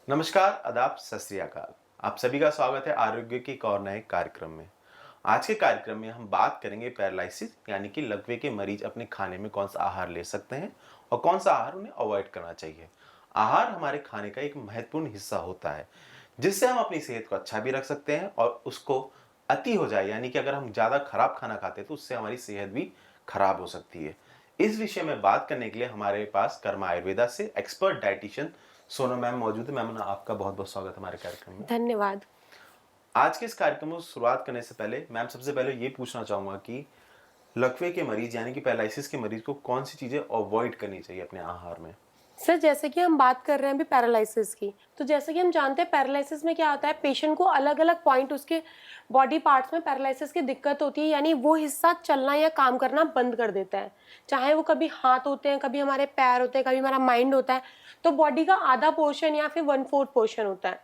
नमस्कार, आदाब, सत श्री अकाल। आप सभी का स्वागत है आरोग्य के एक और नए कार्यक्रम में। आज के कार्यक्रम में हम बात करेंगे पैरालिसिस यानी कि लकवे के मरीज अपने खाने में कौन सा आहार ले सकते हैं और कौन सा आहार उन्हें अवॉइड करना चाहिए। आहार हमारे खाने का एक महत्वपूर्ण हिस्सा होता है, जिससे हम अपनी सेहत को अच्छा भी रख सकते हैं और उसको अति हो जाए यानी कि अगर हम ज़्यादा खराब खाना खाते हैं तो उससे हमारी सेहत भी खराब हो सकती है। इस विषय में बात करने के लिए हमारे पास कर्मा आयुर्वेदा से एक्सपर्ट डाइटिशियन सोनम मैम मौजूद है। मैम, आपका बहुत बहुत स्वागत है हमारे कार्यक्रम में। धन्यवाद। आज के इस कार्यक्रम को शुरुआत करने से पहले मैम सबसे पहले ये पूछना चाहूंगा कि लकवे के मरीज यानी कि पैरालिसिस के मरीज को कौन सी चीजें अवॉइड करनी चाहिए अपने आहार में। सर, जैसे कि हम बात कर रहे हैं अभी पैरालिसिस की, तो जैसे कि हम जानते हैं पैरालिसिस में क्या होता है, पेशेंट को अलग-अलग पॉइंट उसके बॉडी पार्ट्स में पैरालिसिस की दिक्कत होती है, यानी वो हिस्सा चलना या काम करना बंद कर देता है। चाहे वो कभी हाथ होते हैं, कभी हमारे पैर होते हैं, कभी हमारा माइंड होता है, तो बॉडी का आधा पोर्शन या फिर 1/4 पोर्शन होता है।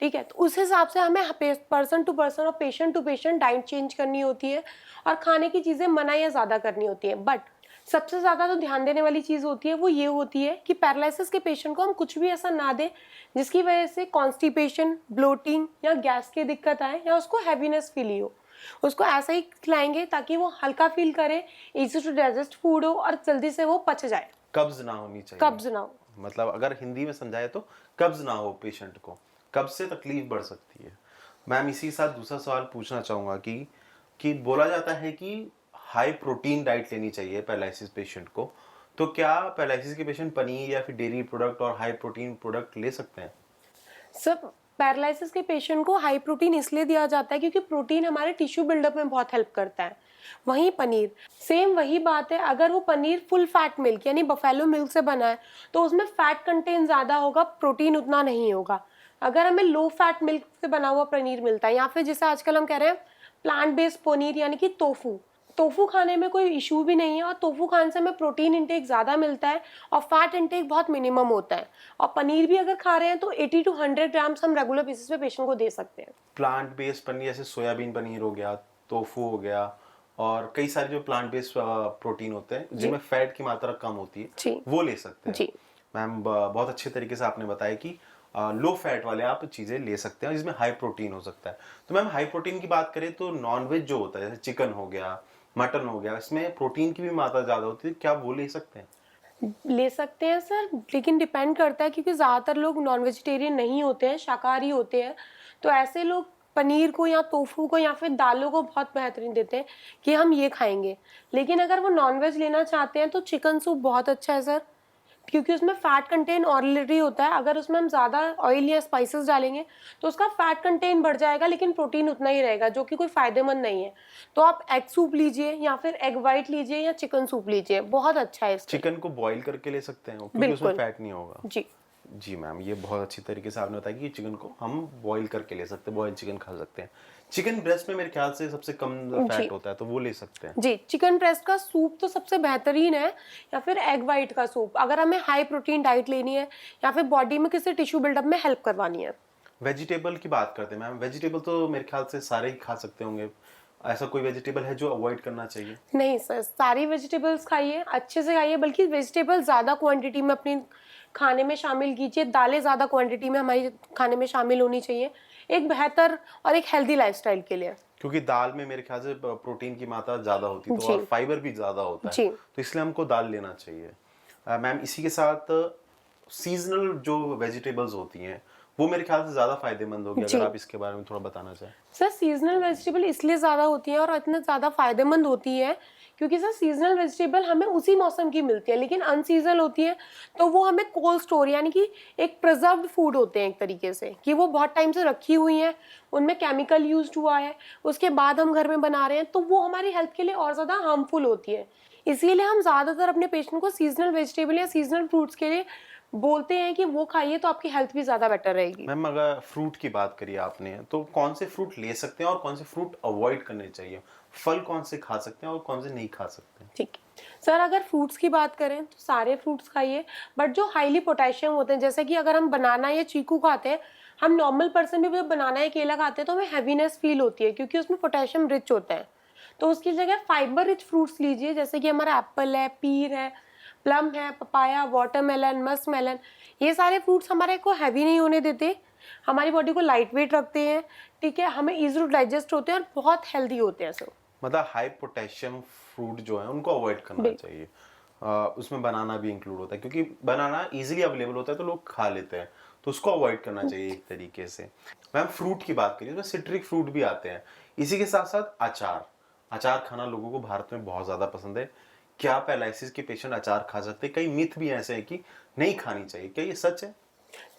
ठीक है, तो उस हिसाब से हमें पर्सन टू पर्सन और patient to patient diet change करनी होती है और खाने की चीज़ें मना या ज़्यादा करनी होती है। बट सबसे ज़्यादा तो ध्यान देने वाली चीज़ होती है वो ये होती है कि पैरालिसिस के पेशेंट को हम कुछ भी ऐसा ना दें जिसकी वजह से कॉन्स्टिपेशन, ब्लोटिंग या गैस की दिक्कत आए या उसको हैवीनेस फील हो। उसको ऐसा ही खिलाएंगे ताकि वो हल्का फील करे, इजी टू डाइजेस्ट फूड हो और जल्दी से वो पच जाए, कब्ज ना होनी चाहिए। कब्ज ना हो। मतलब अगर हिंदी में समझाए तो कब्ज ना हो पेशेंट को, कब्ज से तकलीफ बढ़ सकती है। मैम, इसी के साथ दूसरा सवाल पूछना चाहूंगा कि बोला जाता है कि हाई प्रोटीन डाइट लेनी चाहिए पैरालिसिस पेशेंट को, तो क्या पैरालिसिस के पेशेंट पनीर या फिर डेयरी प्रोडक्ट और हाई प्रोटीन प्रोडक्ट ले सकते हैं। सब पैरालिसिस के पेशेंट को हाई प्रोटीन इसलिए दिया जाता है क्योंकि प्रोटीन हमारे टिश्यू बिल्डअप में बहुत हेल्प करता है। वहीं पनीर, सेम वही बात है, अगर वो पनीर फुल फैट मिल्क यानी बफेलो मिल्क से बना है तो उसमें फैट कंटेंट ज़्यादा होगा, प्रोटीन उतना नहीं होगा। अगर हमें लो फैट मिल्क से बना हुआ पनीर मिलता है या फिर जिसे आजकल हम कह रहे हैं प्लांट बेस्ड पनीर यानी कि टोफू, टोफू खाने में कोई इशू भी नहीं है और टोफू खाने से हमें प्रोटीन इंटेक ज़्यादा मिलता है और फैट इंटेक बहुत मिनिमम होता है। और पनीर भी अगर खा रहे हैं तो 80 टू 100 ग्राम्स हम रेगुलर बेसिस पे पेशेंट को दे सकते हैं। प्लांट बेस्ड पनीर जैसे सोयाबीन पनीर हो गया, टोफू हो गया और कई सारे जो प्लांट बेस्ड प्रोटीन होते हैं जिनमें फैट की मात्रा कम होती है, जी वो ले सकते हैं। जी मैम, बहुत अच्छे तरीके से आपने बताया कि लो फैट वाले आप चीज़ें ले सकते हैं जिसमें हाई प्रोटीन हो सकता है। तो मैम, हाई प्रोटीन की बात करें तो नॉनवेज जो होता है जैसे चिकन हो गया, मटन हो गया, इसमें प्रोटीन की भी मात्रा ज़्यादा होती है, क्या वो ले सकते हैं। ले सकते हैं सर, लेकिन डिपेंड करता है क्योंकि ज़्यादातर लोग नॉन वेजिटेरियन नहीं होते हैं, शाकाहारी होते हैं। तो ऐसे लोग पनीर को या टोफू को या फिर दालों को बहुत बेहतरीन देते हैं कि हम ये खाएंगे। लेकिन अगर वो नॉन वेज लेना चाहते हैं तो चिकन सूप बहुत अच्छा है सर, क्योंकि उसमें फैट कंटेंट ऑलरेडी होता है। अगर उसमें हम ज़्यादा ऑयल या स्पाइसेस डालेंगे तो उसका फैट कंटेंट बढ़ जाएगा, लेकिन प्रोटीन उतना ही रहेगा जो कि कोई फ़ायदेमंद नहीं है। तो आप एग सूप लीजिए या फिर एग वाइट लीजिए या चिकन सूप लीजिए, बहुत अच्छा है इसके। चिकन को बॉईल करके ले सकते हैं क्योंकि उसमें बिल्कुल। फैट नहीं होगा। जी जी मैम, ये बहुत अच्छी तरीके से आपने बताया कि चिकन को हम बॉईल करके ले सकते हैं, बॉयल चिकन खा सकते हैं। चिकन ब्रेस्ट में मेरे ख्याल से सबसे कम जी फैट होता है, तो वो ले सकते हैं। जी, चिकन ब्रेस्ट का सूप तो सबसे बेहतरीन है, या फिर एग वाइट का सूप अगर हमें हाई प्रोटीन डाइट लेनी है या फिर बॉडी में किसी टिश्यू बिल्डअप में हेल्प करवानी है। वेजिटेबल की बात करते हैं मैम, वेजिटेबल तो मेरे ख्याल से सारे ही खा सकते होंगे। ऐसा कोई वेजिटेबल है जो अवॉइड करना चाहिए। नहीं सर, सारी वेजिटेबल्स खाइए, अच्छे से खाइए, बल्कि वेजिटेबल ज़्यादा क्वांटिटी में अपनी खाने में शामिल कीजिए। दालें ज़्यादा क्वांटिटी में हमारी खाने में शामिल होनी चाहिए, एक बेहतर और एक हेल्दी लाइफस्टाइल के लिए। क्योंकि दाल में मेरे ख्याल से प्रोटीन की मात्रा ज़्यादा होती है तो जी और फाइबर भी ज़्यादा होता है, जी तो इसलिए हमको दाल लेना चाहिए। मैम, इसी के साथ सीजनल जो वेजिटेबल्स होती हैं वो मेरे ख्याल से ज़्यादा फायदेमंद होगी, जी अगर आप इसके बारे में थोड़ा बताना चाहें। सर, सीजनल वेजिटेबल इसलिए ज़्यादा होती है और इतने ज़्यादा फायदेमंद होती है क्योंकि सर सीजनल वेजिटेबल हमें उसी मौसम की मिलती है, लेकिन अनसीजनल होती है तो वो हमें कोल्ड स्टोर यानी कि एक प्रिजर्व्ड फूड होते हैं एक तरीके से, कि वो बहुत टाइम से रखी हुई हैं, उनमें केमिकल यूज्ड हुआ है, उसके बाद हम घर में बना रहे हैं, तो वो हमारी हेल्थ के लिए और ज़्यादा हार्मफुल होती है। इसीलिए हम ज़्यादातर अपने पेशेंट को सीजनल वेजिटेबल या सीजनल फ्रूट्स के लिए बोलते हैं कि वो खाइए तो आपकी हेल्थ भी ज़्यादा बेटर रहेगी। मैम, अगर फ्रूट की बात करी आपने तो कौन से फ्रूट ले सकते हैं और कौन से फ्रूट अवॉइड करने चाहिए। फल कौन से खा सकते हैं और कौन से नहीं खा सकते हैं। ठीक है सर, अगर फ्रूट्स की बात करें तो सारे फ्रूट्स खाइए, बट जो हाईली पोटेशियम होते हैं, जैसे कि अगर हम बनाना या चीकू खाते हैं, हम नॉर्मल पर्सन भी बनाना या केला खाते हैं तो हमें हैवीनेस फील होती है क्योंकि उसमें पोटेशियम रिच होता है। तो उसकी जगह फाइबर रिच फ्रूट्स लीजिए, जैसे कि हमारा एप्पल है, पीर है, प्लम है, पपाया, वाटरमेलन, मस्क मेलन। ये सारे फ्रूट्स हमारे को हैवी नहीं होने देते, हमारी बॉडी को लाइट वेट रखते हैं, ठीक है, हमें इजी टू डाइजेस्ट होते हैं और बहुत हेल्दी होते हैं सब। मतलब हाई पोटेशियम फ्रूट जो है उनको अवॉइड करना चाहिए। उसमें बनाना भी इंक्लूड होता है, क्योंकि बनाना इजीली अवेलेबल होता है तो लोग खा लेते हैं, तो उसको अवॉइड करना चाहिए एक तरीके से। मैम फ्रूट की बात करिए तो सिट्रिक फ्रूट भी आते हैं, इसी के साथ साथ अचार। अचार खाना लोगों को भारत में बहुत ज्यादा पसंद है। क्या पैरालिसिस के पेशेंट अचार खा सकते हैं? कई मिथ भी ऐसे हैं कि नहीं खानी चाहिए, क्या ये सच है?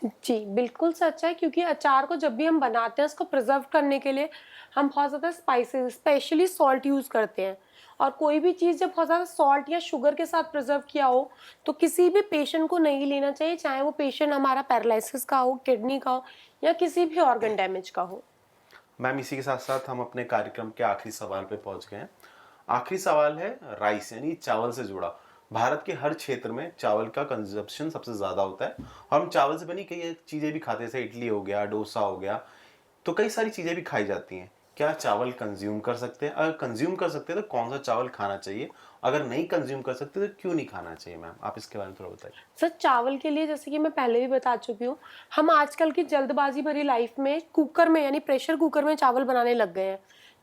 जी, बिल्कुल सच है, क्योंकि अचार को जब भी हम बनाते हैं उसको प्रिजर्व करने के लिए हम बहुत ज़्यादा स्पाइसेस स्पेशली सॉल्ट यूज़ करते हैं। और कोई भी चीज़ जब बहुत ज़्यादा सॉल्ट या शुगर के साथ प्रिजर्व किया हो तो किसी भी पेशेंट को नहीं लेना चाहिए, चाहे वो पेशेंट हमारा पैरालिसिस का हो, किडनी का हो या किसी भी ऑर्गन डैमेज का हो। मैम इसी के साथ साथ हम अपने कार्यक्रम के आखिरी सवाल पे पहुंच गए हैं। आखिरी सवाल है राइस यानी चावल से जुड़ा। भारत के हर क्षेत्र में चावल का कंजप्शन सबसे ज्यादा होता है और हम चावल से बनी कई चीजें भी खाते हैं, जैसे इडली हो गया, डोसा हो गया, तो कई सारी चीजें भी खाई जाती हैं। क्या चावल कंज्यूम कर सकते हैं? अगर कंज्यूम कर सकते हैं तो कौन सा चावल खाना चाहिए? अगर नहीं कंज्यूम कर सकते तो क्यों नहीं खाना चाहिए? मैम आप इसके बारे में थोड़ा बताइए। सर, चावल के लिए जैसे कि मैं पहले भी बता चुकी हूँ, हम आजकल की जल्दबाजी भरी लाइफ में कुकर में यानी प्रेशर कुकर में चावल बनाने लग गए हैं,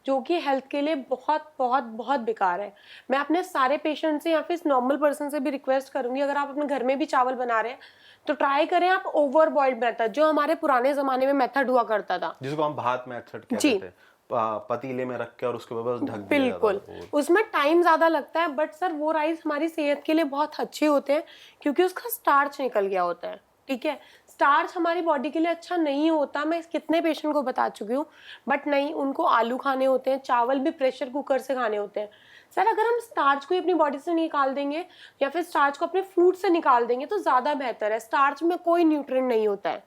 जो कि हेल्थ के लिए बहुत बहुत बहुत बेकार है। मैं अपने सारे पेशेंट से या फिर नॉर्मल पर्सन से भी रिक्वेस्ट करूंगी, अगर आप अपने घर में भी चावल बना रहे हैं तो ट्राई करें आप ओवर बॉइल्ड मेथड, जो हमारे पुराने जमाने में मेथड हुआ करता था। जिसको हम भात मेथड कहते जी, थे, पतीले में रख के और उसके ऊपर बस ढक दिया जाता बिल्कुल। था वो। उसमें टाइम ज़्यादा लगता है, बट सर वो राइस हमारी सेहत के लिए बहुत अच्छे होते हैं, क्योंकि उसका स्टार्च निकल गया होता है, ठीक है। स्टार्च हमारी बॉडी के लिए अच्छा नहीं होता, मैं कितने पेशेंट को बता चुकी हूँ, बट नहीं, उनको आलू खाने होते हैं, चावल भी प्रेशर कुकर से खाने होते हैं। सर, अगर हम स्टार्च को ही अपनी बॉडी से निकाल देंगे या फिर स्टार्च को अपने फूड से निकाल देंगे तो ज़्यादा बेहतर है। स्टार्च में कोई न्यूट्रिएंट नहीं होता है,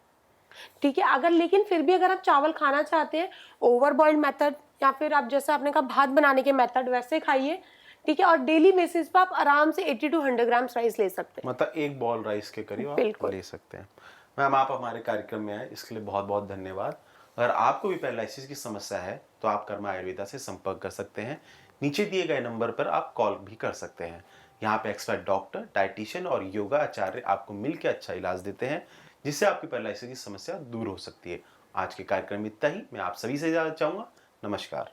ठीक है। अगर लेकिन फिर भी अगर आप चावल खाना चाहते हैं, ओवर बॉइल्ड मेथड या फिर आप जैसे आपने कहा भात बनाने के मेथड, वैसे खाइए, ठीक है। और डेली बेसिस पे आप आराम से 80 टू 100 ग्राम्स राइस ले सकते हैं। मतलब एक बॉल राइस के करीब आप बिल्कुल। ले सकते हैं। मैम आप हमारे कार्यक्रम में आए इसके लिए बहुत बहुत धन्यवाद। अगर आपको भी पैरालिसिस की समस्या है तो आप कर्मा आयुर्वेदा से संपर्क कर सकते हैं। नीचे दिए गए नंबर पर आप कॉल भी कर सकते हैं। यहाँ पे एक्सपर्ट डॉक्टर, डाइटिशियन और योगा आचार्य आपको मिलकर अच्छा इलाज देते हैं, जिससे आपकी पैरालिसिस की समस्या दूर हो सकती है। आज के कार्यक्रम में इतना ही। मैं आप सभी से इजाजत चाहूंगा। नमस्कार।